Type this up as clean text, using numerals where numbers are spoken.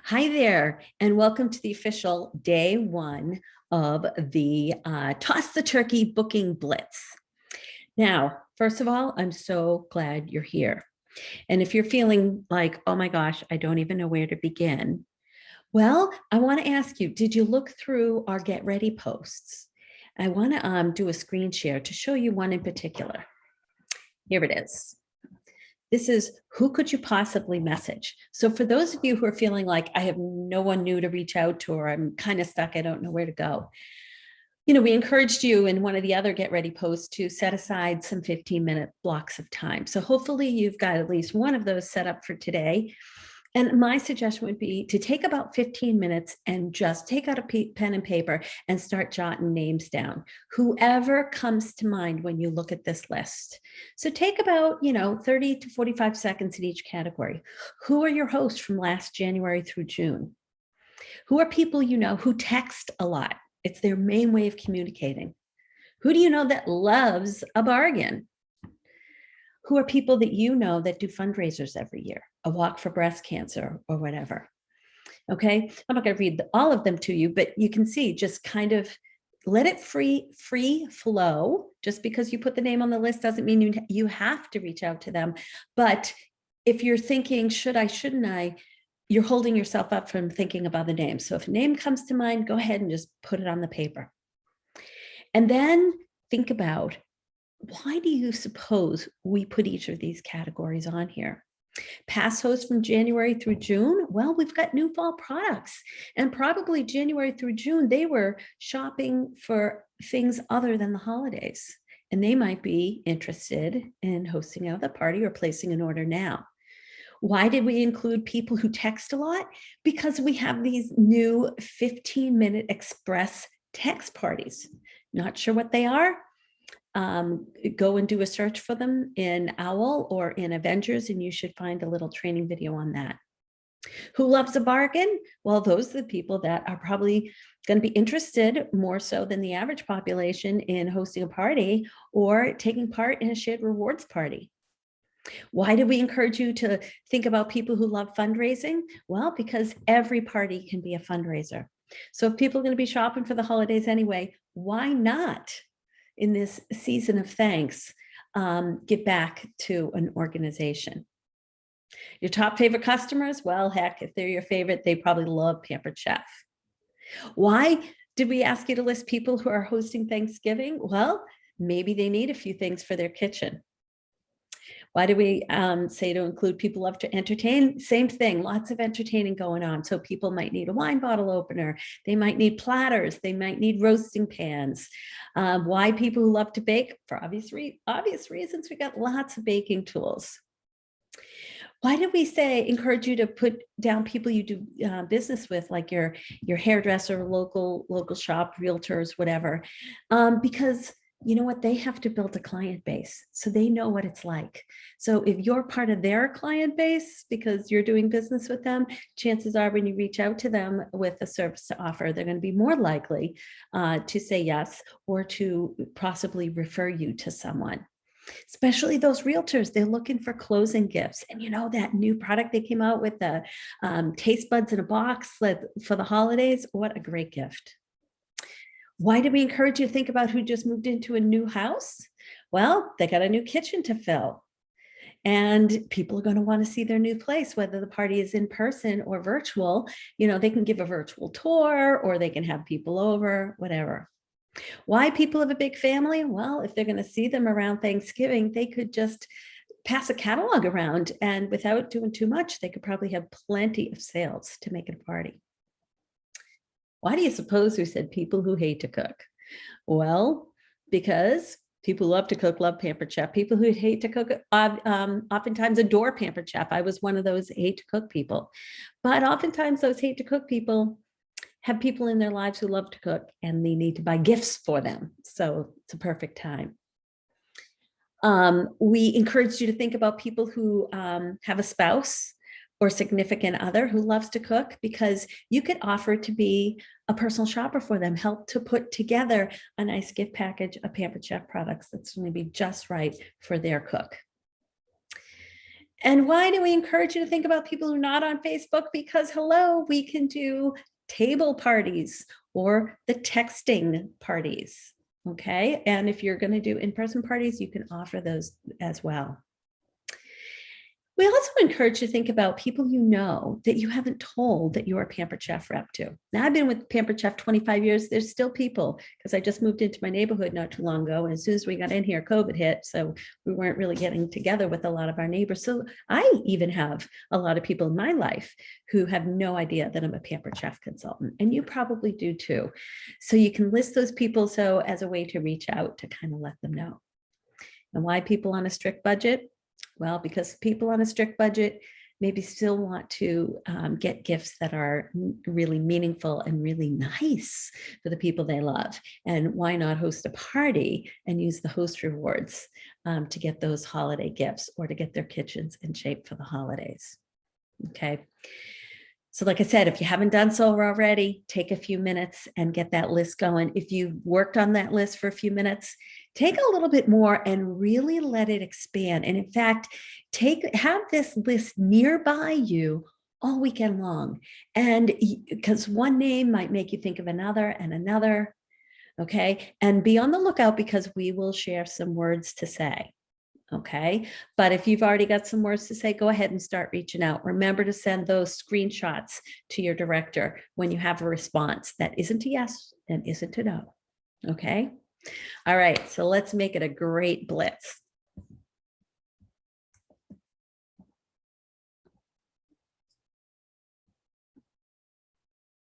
Hi there, and welcome to the official day one of the Toss the Turkey Booking Blitz. Now, first of all, I'm so glad you're here. And if you're feeling like, oh my gosh, I don't even know where to begin, well, I want to ask you, did you look through our Get Ready posts? I want to do a screen share to show you one in particular. Here it is. This is who could you possibly message? So for those of you who are feeling like I have no one new to reach out to, or I'm kind of stuck, I don't know where to go. We encouraged you in one of the other Get Ready posts to set aside some 15-minute blocks of time. So hopefully you've got at least one of those set up for today. And my suggestion would be to take about 15 minutes and just take out a pen and paper and start jotting names down. Whoever comes to mind when you look at this list. So take about, 30 to 45 seconds in each category. Who are your hosts from last January through June? Who are people you know who text a lot? It's their main way of communicating. Who do you know that loves a bargain? Who are people that you know that do fundraisers every year, a walk for breast cancer or whatever? Okay, I'm not going to read all of them to you, but you can see just kind of let it free flow. Just because you put the name on the list doesn't mean you have to reach out to them. But if you're thinking, should I, shouldn't I, you're holding yourself up from thinking about the name. So if a name comes to mind, go ahead and just put it on the paper. And then think about, why do you suppose we put each of these categories on here? Past hosts from January through June, well, we've got new fall products. And probably January through June, they were shopping for things other than the holidays. And they might be interested in hosting another party or placing an order now. Why did we include people who text a lot? Because we have these new 15-minute express text parties. Not sure what they are? Go and do a search for them in OWL or in Avengers, and you should find a little training video on that. Who loves a bargain? Well, those are the people that are probably going to be interested more so than the average population in hosting a party or taking part in a shared rewards party. Why did we encourage you to think about people who love fundraising? Well, because every party can be a fundraiser. So if people are going to be shopping for the holidays anyway, why not, in this season of thanks, give back to an organization? Your top favorite customers? Well, heck, if they're your favorite, they probably love Pampered Chef. Why did we ask you to list people who are hosting Thanksgiving? Well, maybe they need a few things for their kitchen. Why do we say to include people who love to entertain? Same thing, lots of entertaining going on. So people might need a wine bottle opener. They might need platters. They might need roasting pans. Why people who love to bake? For obvious reasons, we got lots of baking tools. Why did we say encourage you to put down people you do business with, like your hairdresser, local shop, realtors, whatever? Because you know what, they have to build a client base, so they know what it's like. So if you're part of their client base because you're doing business with them, chances are when you reach out to them with a service to offer, they're going to be more likely to say yes or to possibly refer you to someone. Especially those realtors, they're looking for closing gifts. And that new product they came out with, the taste buds in a box for the holidays, what a great gift. Why did we encourage you to think about who just moved into a new house? Well, they got a new kitchen to fill. And people are going to want to see their new place, whether the party is in person or virtual. They can give a virtual tour or they can have people over, whatever. Why people have a big family? Well, if they're going to see them around Thanksgiving, they could just pass a catalog around, and without doing too much, they could probably have plenty of sales to make it a party. Why do you suppose we said people who hate to cook? Well, because people who love to cook love Pampered Chef. People who hate to cook oftentimes adore Pampered Chef. I was one of those hate to cook people. But oftentimes those hate to cook people have people in their lives who love to cook, and they need to buy gifts for them. So it's a perfect time. We encouraged you to think about people who have a spouse or significant other who loves to cook, because you could offer to be a personal shopper for them, help to put together a nice gift package of Pampered Chef products that's going to be just right for their cook. And why do we encourage you to think about people who are not on Facebook? Because hello, we can do table parties or the texting parties. Okay. And if you're going to do in-person parties, you can offer those as well. We also encourage you to think about people you know that you haven't told that you're a Pampered Chef rep to. Now, I've been with Pampered Chef 25 years. There's still people, because I just moved into my neighborhood not too long ago. And as soon as we got in here, COVID hit. So we weren't really getting together with a lot of our neighbors. So I even have a lot of people in my life who have no idea that I'm a Pampered Chef consultant. And you probably do too. So you can list those people so as a way to reach out to kind of let them know. And why people on a strict budget? Well, because people on a strict budget maybe still want to get gifts that are really meaningful and really nice for the people they love. And why not host a party and use the host rewards to get those holiday gifts or to get their kitchens in shape for the holidays? Okay. So like I said, if you haven't done so already, take a few minutes and get that list going. If you've worked on that list for a few minutes, take a little bit more and really let it expand. And in fact, have this list nearby you all weekend long. And because one name might make you think of another and another. Okay. And be on the lookout, because we will share some words to say. Okay. But if you've already got some words to say, go ahead and start reaching out. Remember to send those screenshots to your director when you have a response that isn't a yes and isn't a no. Okay. All right. So let's make it a great blitz.